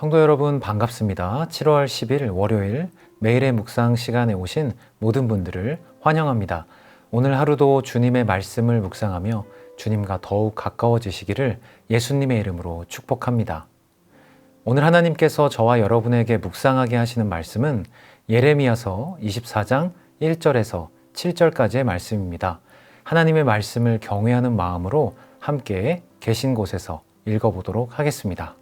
성도 여러분 반갑습니다. 7월 10일 월요일 매일의 묵상 시간에 오신 모든 분들을 환영합니다. 오늘 하루도 주님의 말씀을 묵상하며 주님과 더욱 가까워지시기를 예수님의 이름으로 축복합니다. 오늘 하나님께서 저와 여러분에게 묵상하게 하시는 말씀은 예레미야서 24장 1절에서 7절까지의 말씀입니다. 하나님의 말씀을 경외하는 마음으로 함께 계신 곳에서 읽어보도록 하겠습니다.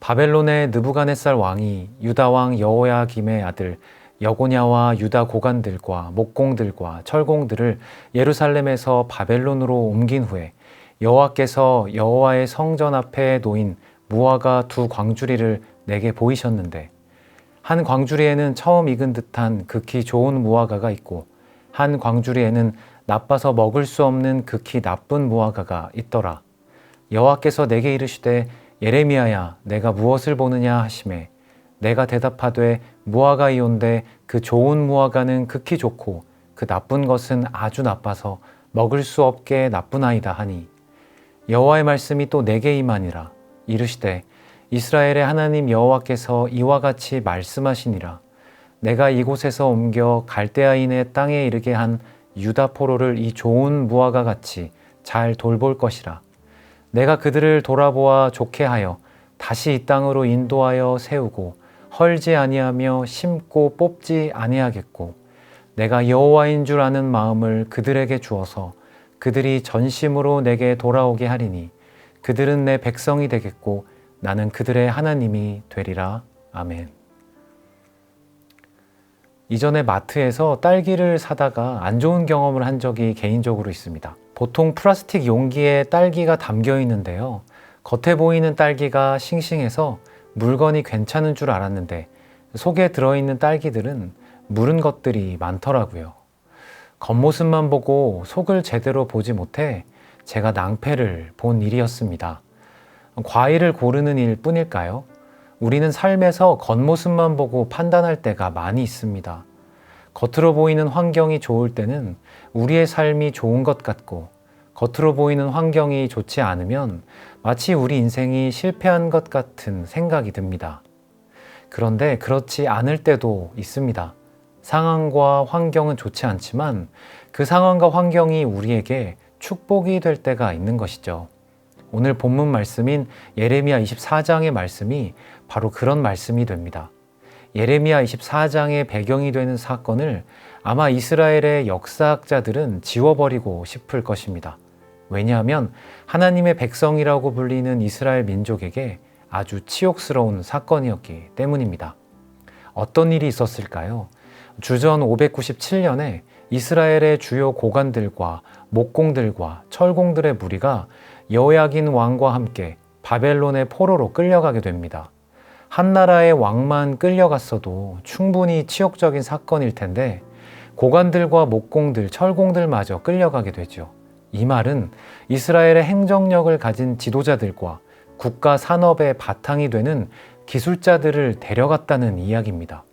바벨론의 느부갓네살 왕이 유다 왕 여호야김의 아들 여고냐와 유다 고관들과 목공들과 철공들을 예루살렘에서 바벨론으로 옮긴 후에 여호와께서 여호와의 성전 앞에 놓인 무화과 두 광주리를 내게 보이셨는데 한 광주리에는 처음 익은 듯한 극히 좋은 무화과가 있고 한 광주리에는 나빠서 먹을 수 없는 극히 나쁜 무화과가 있더라. 여호와께서 내게 이르시되 예레미야야 내가 무엇을 보느냐 하시매 내가 대답하되 무화과이온데 그 좋은 무화과는 극히 좋고 그 나쁜 것은 아주 나빠서 먹을 수 없게 나쁘나이다 하니 여호와의 말씀이 또 내게 임하니라. 이르시되 이스라엘의 하나님 여호와께서 이와 같이 말씀하시니라. 내가 이곳에서 옮겨 갈대아인의 땅에 이르게 한 유다 포로를 이 좋은 무화과 같이 잘 돌볼 것이라. 내가 그들을 돌아보아 좋게 하여 다시 이 땅으로 인도하여 세우고 헐지 아니하며 심고 뽑지 아니하겠고 내가 여호와인 줄 아는 마음을 그들에게 주어서 그들이 전심으로 내게 돌아오게 하리니 그들은 내 백성이 되겠고 나는 그들의 하나님이 되리라. 아멘. 이전에 마트에서 딸기를 사다가 안 좋은 경험을 한 적이 개인적으로 있습니다. 보통 플라스틱 용기에 딸기가 담겨 있는데요. 겉에 보이는 딸기가 싱싱해서 물건이 괜찮은 줄 알았는데 속에 들어있는 딸기들은 무른 것들이 많더라고요. 겉모습만 보고 속을 제대로 보지 못해 제가 낭패를 본 일이었습니다. 과일을 고르는 일 뿐일까요? 우리는 삶에서 겉모습만 보고 판단할 때가 많이 있습니다. 겉으로 보이는 환경이 좋을 때는 우리의 삶이 좋은 것 같고 겉으로 보이는 환경이 좋지 않으면 마치 우리 인생이 실패한 것 같은 생각이 듭니다. 그런데 그렇지 않을 때도 있습니다. 상황과 환경은 좋지 않지만 그 상황과 환경이 우리에게 축복이 될 때가 있는 것이죠. 오늘 본문 말씀인 예레미야 24장의 말씀이 바로 그런 말씀이 됩니다. 예레미야 24장의 배경이 되는 사건을 아마 이스라엘의 역사학자들은 지워버리고 싶을 것입니다. 왜냐하면 하나님의 백성이라고 불리는 이스라엘 민족에게 아주 치욕스러운 사건이었기 때문입니다. 어떤 일이 있었을까요? 주전 597년에 이스라엘의 주요 고관들과 목공들과 철공들의 무리가 여호야긴 왕과 함께 바벨론의 포로로 끌려가게 됩니다. 한 나라의 왕만 끌려갔어도 충분히 치욕적인 사건일 텐데 고관들과 목공들, 철공들마저 끌려가게 되죠. 이 말은 이스라엘의 행정력을 가진 지도자들과 국가 산업의 바탕이 되는 기술자들을 데려갔다는 이야기입니다.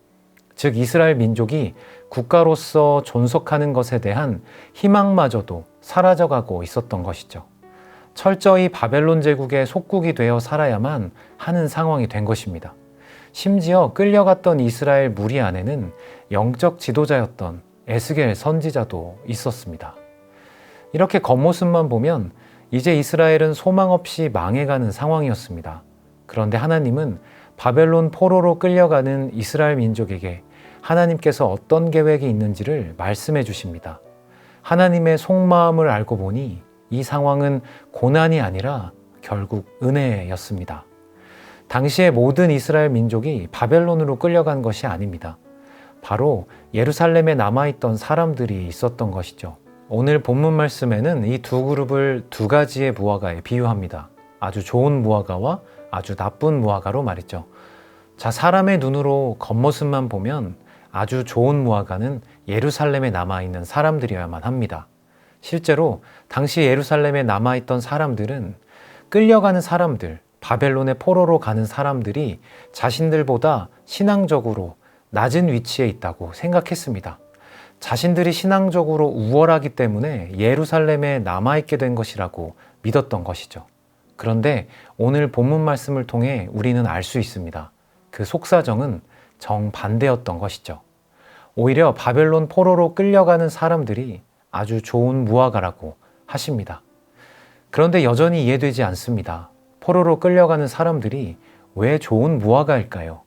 즉 이스라엘 민족이 국가로서 존속하는 것에 대한 희망마저도 사라져가고 있었던 것이죠. 철저히 바벨론 제국의 속국이 되어 살아야만 하는 상황이 된 것입니다. 심지어 끌려갔던 이스라엘 무리 안에는 영적 지도자였던 에스겔 선지자도 있었습니다. 이렇게 겉모습만 보면 이제 이스라엘은 소망 없이 망해가는 상황이었습니다. 그런데 하나님은 바벨론 포로로 끌려가는 이스라엘 민족에게 하나님께서 어떤 계획이 있는지를 말씀해 주십니다. 하나님의 속마음을 알고 보니 이 상황은 고난이 아니라 결국 은혜였습니다. 당시의 모든 이스라엘 민족이 바벨론으로 끌려간 것이 아닙니다. 바로 예루살렘에 남아있던 사람들이 있었던 것이죠. 오늘 본문 말씀에는 이 두 그룹을 두 가지의 무화과에 비유합니다. 아주 좋은 무화과와 아주 나쁜 무화과로 말이죠. 자, 사람의 눈으로 겉모습만 보면 아주 좋은 무화과는 예루살렘에 남아있는 사람들이어야만 합니다. 실제로 당시 예루살렘에 남아있던 사람들은 끌려가는 사람들, 바벨론의 포로로 가는 사람들이 자신들보다 신앙적으로 낮은 위치에 있다고 생각했습니다. 자신들이 신앙적으로 우월하기 때문에 예루살렘에 남아있게 된 것이라고 믿었던 것이죠. 그런데 오늘 본문 말씀을 통해 우리는 알 수 있습니다. 그 속사정은 정반대였던 것이죠. 오히려 바벨론 포로로 끌려가는 사람들이 아주 좋은 무화과라고 하십니다. 그런데 여전히 이해되지 않습니다. 포로로 끌려가는 사람들이 왜 좋은 무화과일까요?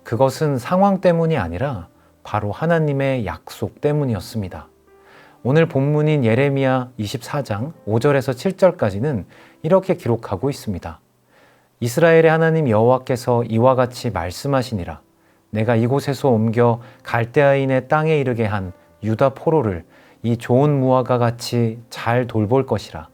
그것은 상황 때문이 아니라 바로 하나님의 약속 때문이었습니다. 오늘 본문인 예레미야 24장 5절에서 7절까지는 이렇게 기록하고 있습니다. 이스라엘의 하나님 여호와께서 이와 같이 말씀하시니라. 내가 이곳에서 옮겨 갈대아인의 땅에 이르게 한 유다 포로를 이 좋은 무화과 같이 잘 돌볼 것이라.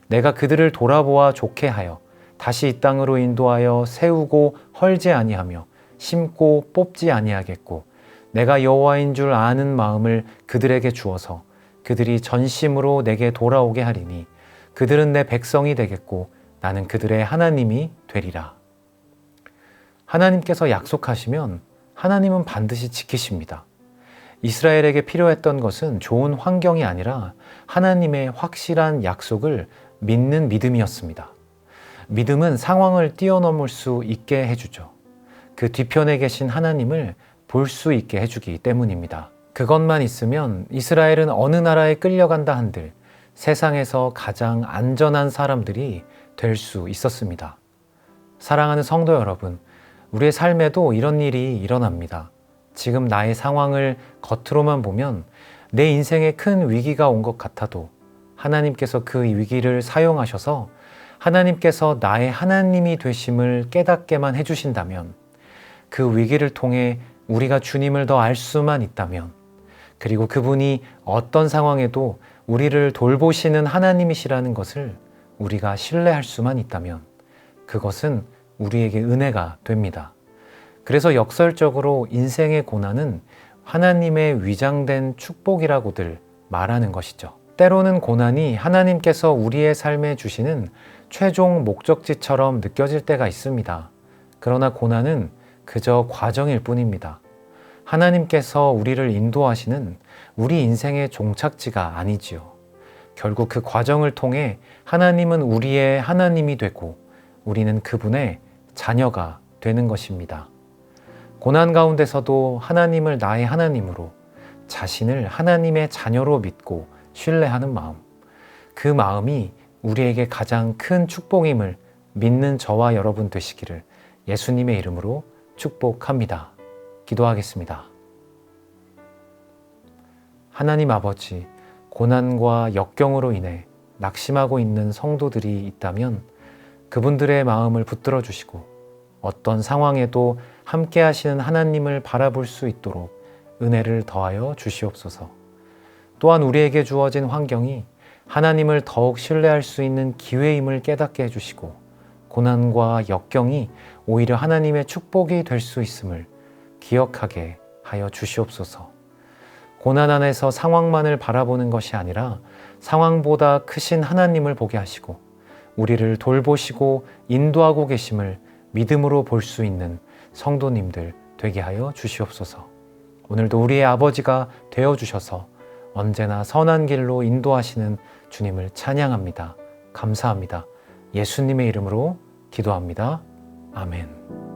내가 그들을 돌아보아 좋게 하여 다시 이 땅으로 인도하여 세우고 헐지 아니하며 심고 뽑지 아니하겠고 내가 여호와인 줄 아는 마음을 그들에게 주어서 그들이 전심으로 내게 돌아오게 하리니 그들은 내 백성이 되겠고 나는 그들의 하나님이 되리라. 하나님께서 약속하시면 하나님은 반드시 지키십니다. 이스라엘에게 필요했던 것은 좋은 환경이 아니라 하나님의 확실한 약속을 믿는 믿음이었습니다. 믿음은 상황을 뛰어넘을 수 있게 해주죠. 그 뒤편에 계신 하나님을 볼 수 있게 해주기 때문입니다. 그것만 있으면 이스라엘은 어느 나라에 끌려간다 한들 세상에서 가장 안전한 사람들이 될 수 있었습니다. 사랑하는 성도 여러분, 우리의 삶에도 이런 일이 일어납니다. 지금 나의 상황을 겉으로만 보면 내 인생에 큰 위기가 온 것 같아도 하나님께서 그 위기를 사용하셔서 하나님께서 나의 하나님이 되심을 깨닫게만 해주신다면, 그 위기를 통해 우리가 주님을 더 알 수만 있다면, 그리고 그분이 어떤 상황에도 우리를 돌보시는 하나님이시라는 것을 우리가 신뢰할 수만 있다면 그것은 우리에게 은혜가 됩니다. 그래서 역설적으로 인생의 고난은 하나님의 위장된 축복이라고들 말하는 것이죠. 때로는 고난이 하나님께서 우리의 삶에 주시는 최종 목적지처럼 느껴질 때가 있습니다. 그러나 고난은 그저 과정일 뿐입니다. 하나님께서 우리를 인도하시는 우리 인생의 종착지가 아니지요. 결국 그 과정을 통해 하나님은 우리의 하나님이 되고 우리는 그분의 자녀가 되는 것입니다. 고난 가운데서도 하나님을 나의 하나님으로, 자신을 하나님의 자녀로 믿고 신뢰하는 마음, 그 마음이 우리에게 가장 큰 축복임을 믿는 저와 여러분 되시기를 예수님의 이름으로 축복합니다. 기도하겠습니다. 하나님 아버지, 고난과 역경으로 인해 낙심하고 있는 성도들이 있다면 그분들의 마음을 붙들어 주시고 어떤 상황에도 함께 하시는 하나님을 바라볼 수 있도록 은혜를 더하여 주시옵소서. 또한 우리에게 주어진 환경이 하나님을 더욱 신뢰할 수 있는 기회임을 깨닫게 해주시고 고난과 역경이 오히려 하나님의 축복이 될 수 있음을 기억하게 하여 주시옵소서. 고난 안에서 상황만을 바라보는 것이 아니라 상황보다 크신 하나님을 보게 하시고 우리를 돌보시고 인도하고 계심을 믿음으로 볼 수 있는 성도님들 되게 하여 주시옵소서. 오늘도 우리의 아버지가 되어주셔서 언제나 선한 길로 인도하시는 주님을 찬양합니다. 감사합니다. 예수님의 이름으로 기도합니다. 아멘.